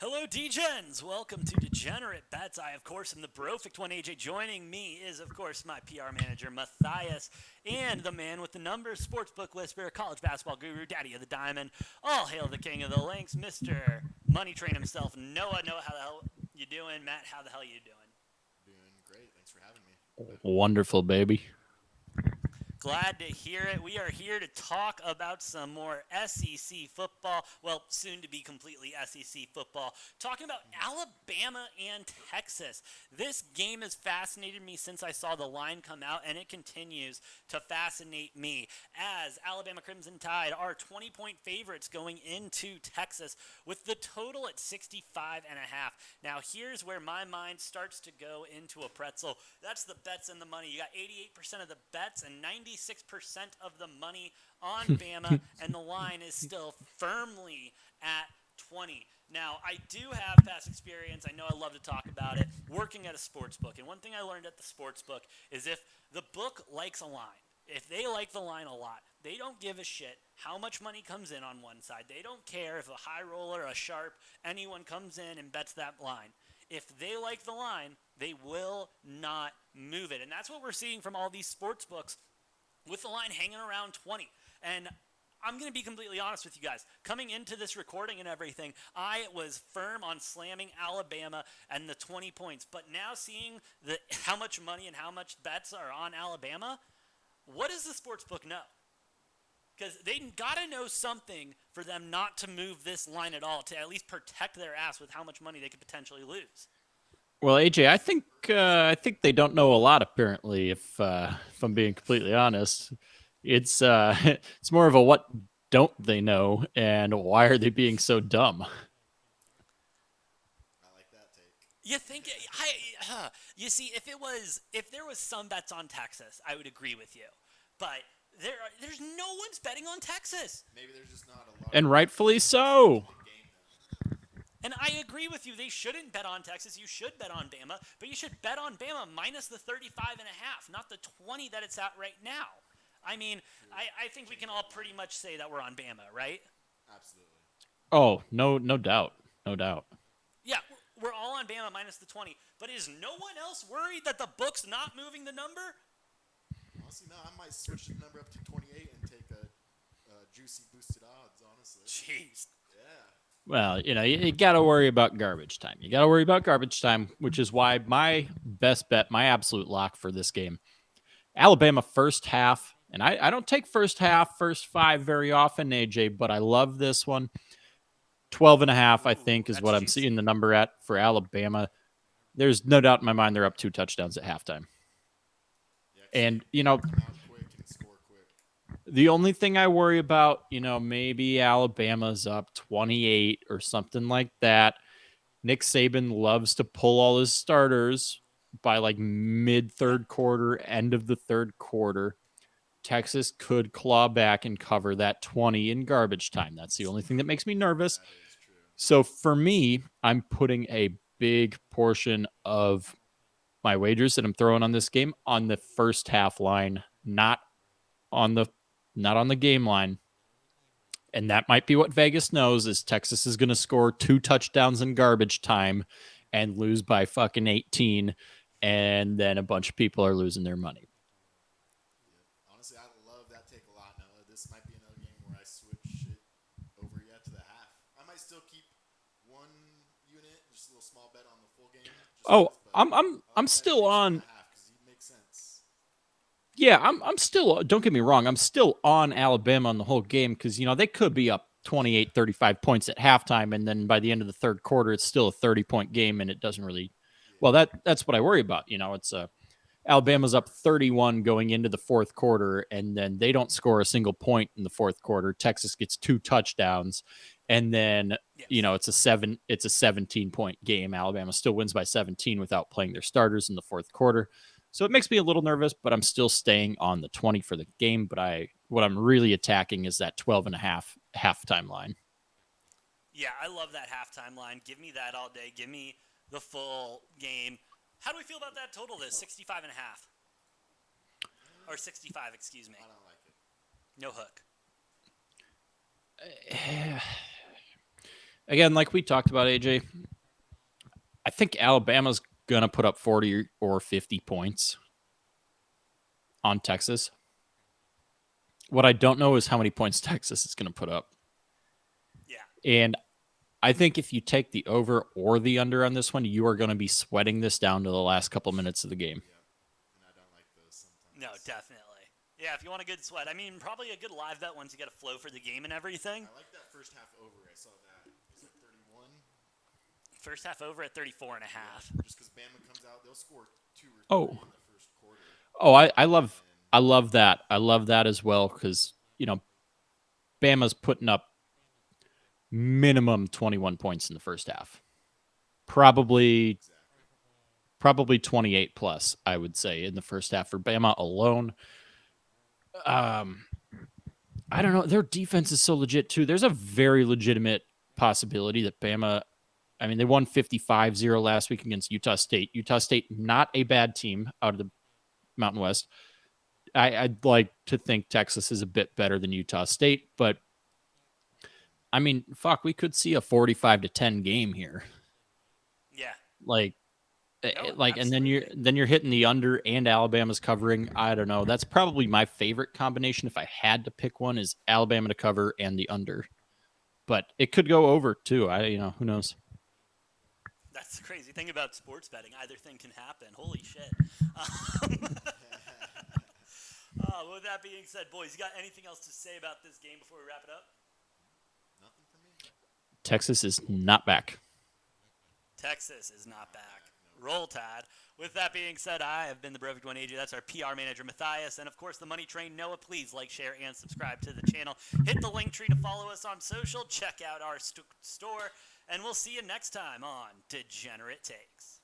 Hello, Degens! Welcome to Degenerate Bets. I, of course, am the Brofict one, AJ. Joining me is, of course, my PR manager, Matthias, and the man with the numbers, sportsbook whisperer, college basketball guru, daddy of the diamond. All hail the king of the links, Mr. Money Train himself, Noah. Noah, how the hell you doing? Matt, how the hell you doing? Doing great. Thanks for having me. Wonderful, baby. Glad to hear it. We are here to talk about some more SEC football. Well, soon to be completely SEC football. Talking about Alabama and Texas. This game has fascinated me since I saw the line come out, and it continues to fascinate me as Alabama Crimson Tide are 20-point favorites going into Texas with the total at 65 and a half. Now, here's where my mind starts to go into a pretzel. That's the bets and the money. You got 88% of the bets and 96% of the money on Bama, and the line is still firmly at 20. Now, I do have past experience. I know I love to talk about it, working at a sports book. And one thing I learned at the sports book is if the book likes a line, if they like the line a lot, they don't give a shit how much money comes in on one side. They don't care if a high roller, a sharp, anyone comes in and bets that line. If they like the line, they will not move it. And that's what we're seeing from all these sports books with the line hanging around 20. And I'm going to be completely honest with you guys. Coming into this recording and everything, I was firm on slamming Alabama and the 20 points. But now seeing how much money and how much bets are on Alabama, what does the sports book know? Because they got to know something for them not to move this line at all, to at least protect their ass with how much money they could potentially lose. Well, AJ, I think they don't know a lot. Apparently, if I'm being completely honest, it's it's more of a what don't they know and why are they being so dumb? I like that take. You think you see if there was some bets on Texas, I would agree with you, but there's no one's betting on Texas. Maybe there's just not a lot of And rightfully so. in game then. And I agree with you. They shouldn't bet on Texas. You should bet on Bama, but you should bet on Bama minus the 35 and a half, not the 20 that it's at right now. I mean, I think we can all pretty much say that we're on Bama, right? Absolutely. Oh, no doubt, no doubt. Yeah, we're all on Bama minus the 20. But is no one else worried that the book's not moving the number? Honestly, no, I might switch the number up to 28 and take a juicy boosted odds, honestly. Jeez. Yeah. Well, you got to worry about garbage time. You got to worry about garbage time, which is why my best bet, my absolute lock for this game, Alabama first half. And I don't take first half, first five very often, AJ, but I love this one. 12 and a half, I Ooh, think, is that's what I'm seeing juicy. the number at for Alabama. There's no doubt in my mind they're up 2 touchdowns at halftime. Yeah, because And, they can come out quick and score quick. the only thing I worry about, maybe Alabama's up 28 or something like that. Nick Saban loves to pull all his starters by like mid Yep. third quarter, end of the third quarter. Texas could claw back and cover that 20 in garbage time. That's the only thing that makes me nervous. That is true. So for me, I'm putting a big portion of my wagers that I'm throwing on this game on the first half line, on the not on the game line. And that might be what Vegas knows is Texas is going to score 2 touchdowns in garbage time and lose by fucking 18 and then a bunch of people are losing their money. Yep. Honestly, I love that take a lot, Noah. This might be another game where I switch it over yet to the half. I might still keep one unit, just a little small bet on the full game, just Oh, cause. But I'm I'm I I'm like that still juice on on. the half because it makes sense. Yeah, I'm still, don't get me wrong, I'm still on Alabama on the whole game cuz they could be up Yeah. 28, 35 points at halftime and then by the end of the third quarter it's still a 30-point game and it doesn't really. Well, Yeah. that's what I worry about, it's Alabama's up 31 going into the fourth quarter, and then they don't score a single point in the fourth quarter. Texas gets 2 touchdowns, and then Yes. it's a 17-point game. Alabama still wins by 17 without playing their starters in the fourth quarter. So it makes me a little nervous, but I'm still staying on the 20 for the game. But what I'm really attacking is that 12 and a half halftime line. Yeah, I love that halftime line. Give me that all day. Give me the full game. How do we feel about that total? This 65 and a half or 65, excuse me. I don't like it. No hook. Again, like we talked about, AJ, I think Alabama's going to put up 40 or 50 points on Texas. What I don't know is how many points Texas is going to put up. Yeah. And I think if you take the over or the under on this one, you are going to be sweating this down to the last couple minutes of the game. Yep. And I don't like those sometimes. No, definitely. Yeah, if you want a good sweat. I mean, probably a good live bet once you get a flow for the game and everything. I like that first half over. I saw that. Was it 31? First half over at 34 and a half. Just because Bama comes out, they'll score 2 or 3 Oh. in the first quarter. Oh, I love that. I love that as well because, Bama's putting up minimum 21 points in the first half. Probably 28 plus, I would say, in the first half for Bama alone. I don't know. Their defense is so legit, too. There's a very legitimate possibility that Bama, I mean, they won 55-0 last week against Utah State. Utah State, not a bad team out of the Mountain West. I'd like to think Texas is a bit better than Utah State, but I mean, fuck, we could see a 45-10 game here. Yeah. And then you're hitting the under and Alabama's covering. I don't know. That's probably my favorite combination if I had to pick one is Alabama to cover and the under. But it could go over too. Who knows? That's the crazy thing about sports betting. Either thing can happen. Holy shit. With that being said, boys, you got anything else to say about this game before we wrap it up? Nothing for me. Texas is not back. Texas is not back. Roll Tide. With that being said, I have been the Perfect One AJ. That's our PR manager, Matthias. And, of course, the Money Train, Noah. Please like, share, and subscribe to the channel. Hit the link tree to follow us on social. Check out our store. And we'll see you next time on Degenerate Takes.